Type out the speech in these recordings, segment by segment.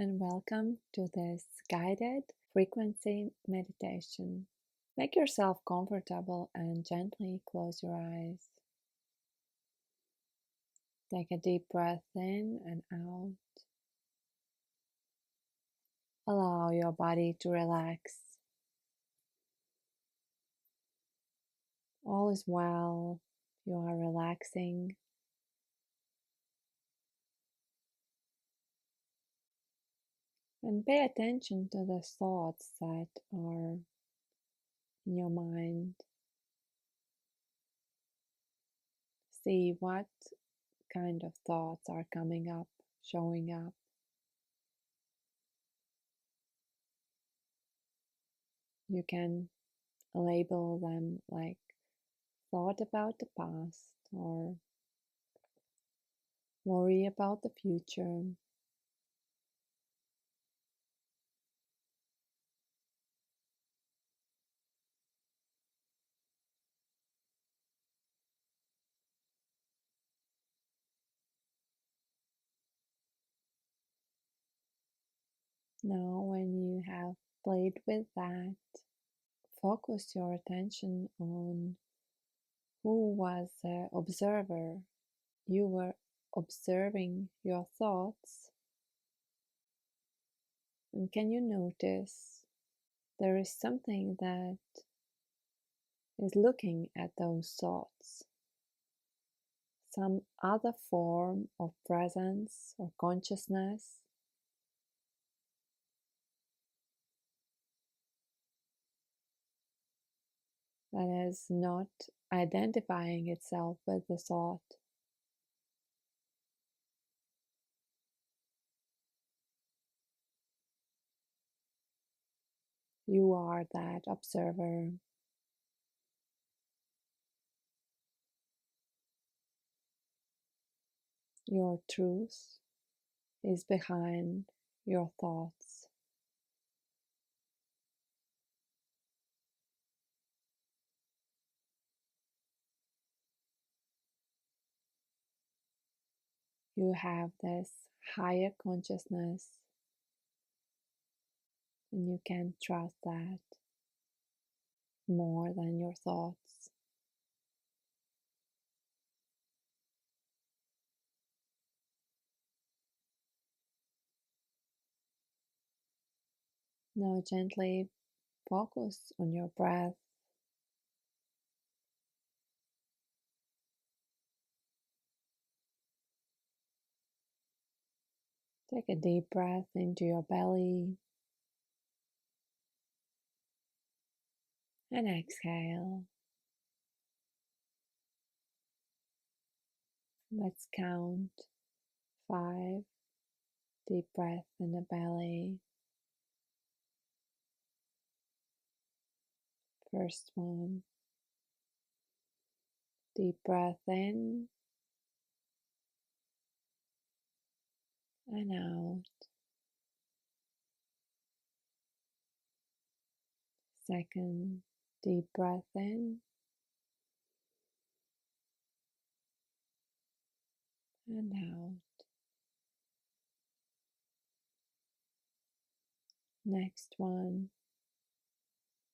and welcome to this guided frequency meditation. Make yourself comfortable and gently close your eyes. Take a deep breath in and out. Allow your body to relax. All is well. You are relaxing. And pay attention to the thoughts that are in your mind. See what kind of thoughts are coming up, showing up. You can label them like thought about the past or worry about the future. Now, when you have played with that, focus your attention on who was the observer. You were observing your thoughts, and can you notice there is something that is looking at those thoughts? Some other form of presence or consciousness that is not identifying itself with the thought. You are that observer. Your truth is behind your thoughts. You have this higher consciousness, and you can trust that more than your thoughts. Now, gently focus on your breath. Take a deep breath into your belly and exhale. Let's count 5. Deep breath in the belly. First one. Deep breath in and out. Second, deep breath in and out. Next one,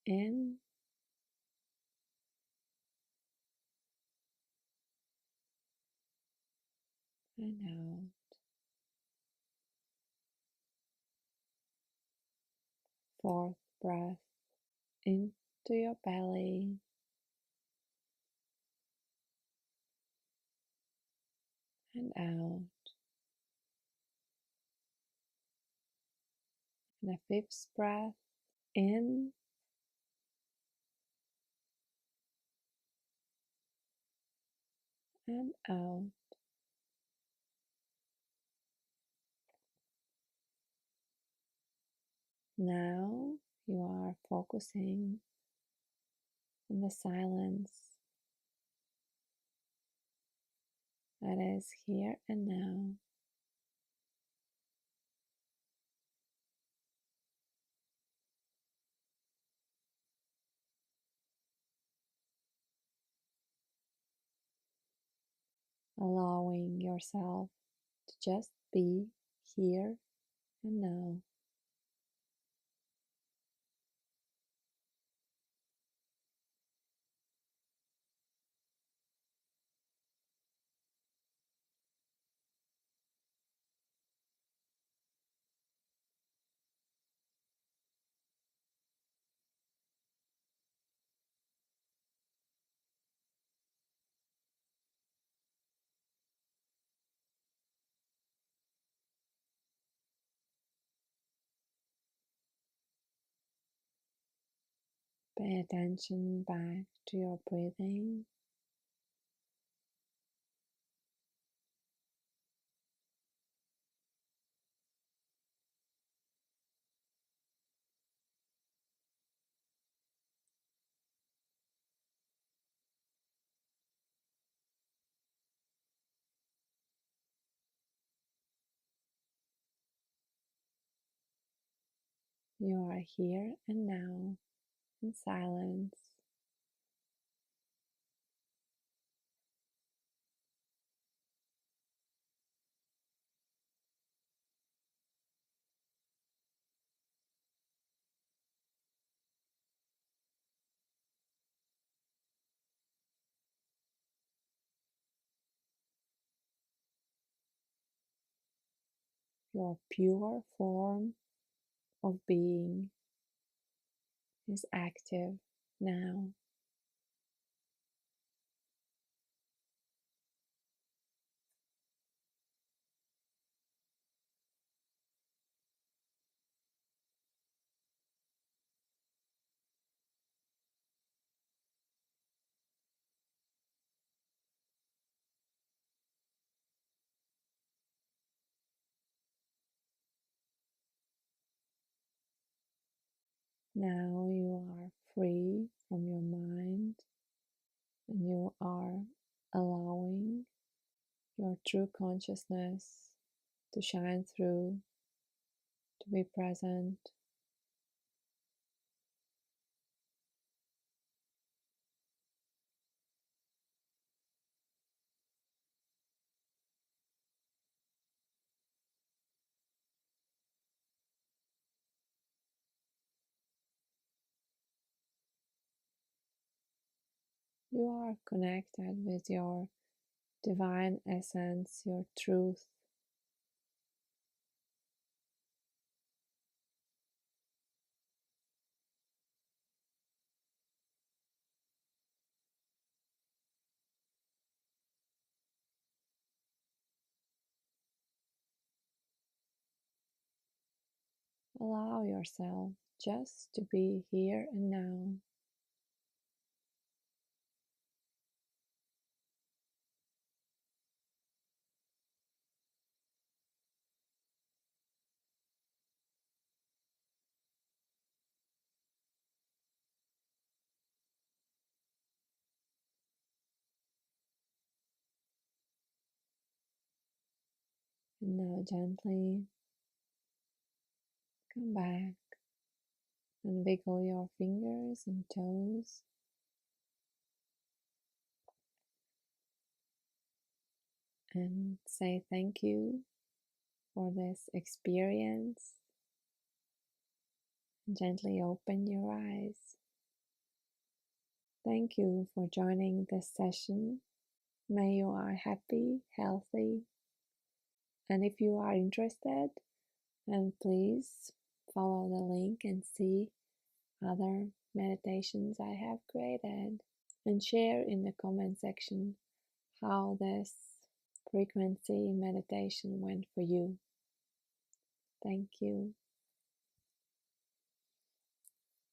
in and out. Fourth breath into your belly and out. And a fifth breath in and out. Now you are focusing on the silence that is here and now. Allowing yourself to just be here and now. Pay attention back to your breathing. You are here and now in silence. Your pure form of being is active now. Now you are free from your mind and you are allowing your true consciousness to shine through, to be present. You are connected with your divine essence, your truth. Allow yourself just to be here and now. And now gently come back and wiggle your fingers and toes and say thank you for this experience. Gently open your eyes. Thank you for joining this session. May you are happy, healthy, and if you are interested, then please follow the link and see other meditations I have created and share in the comment section how this frequency meditation went for you. Thank you.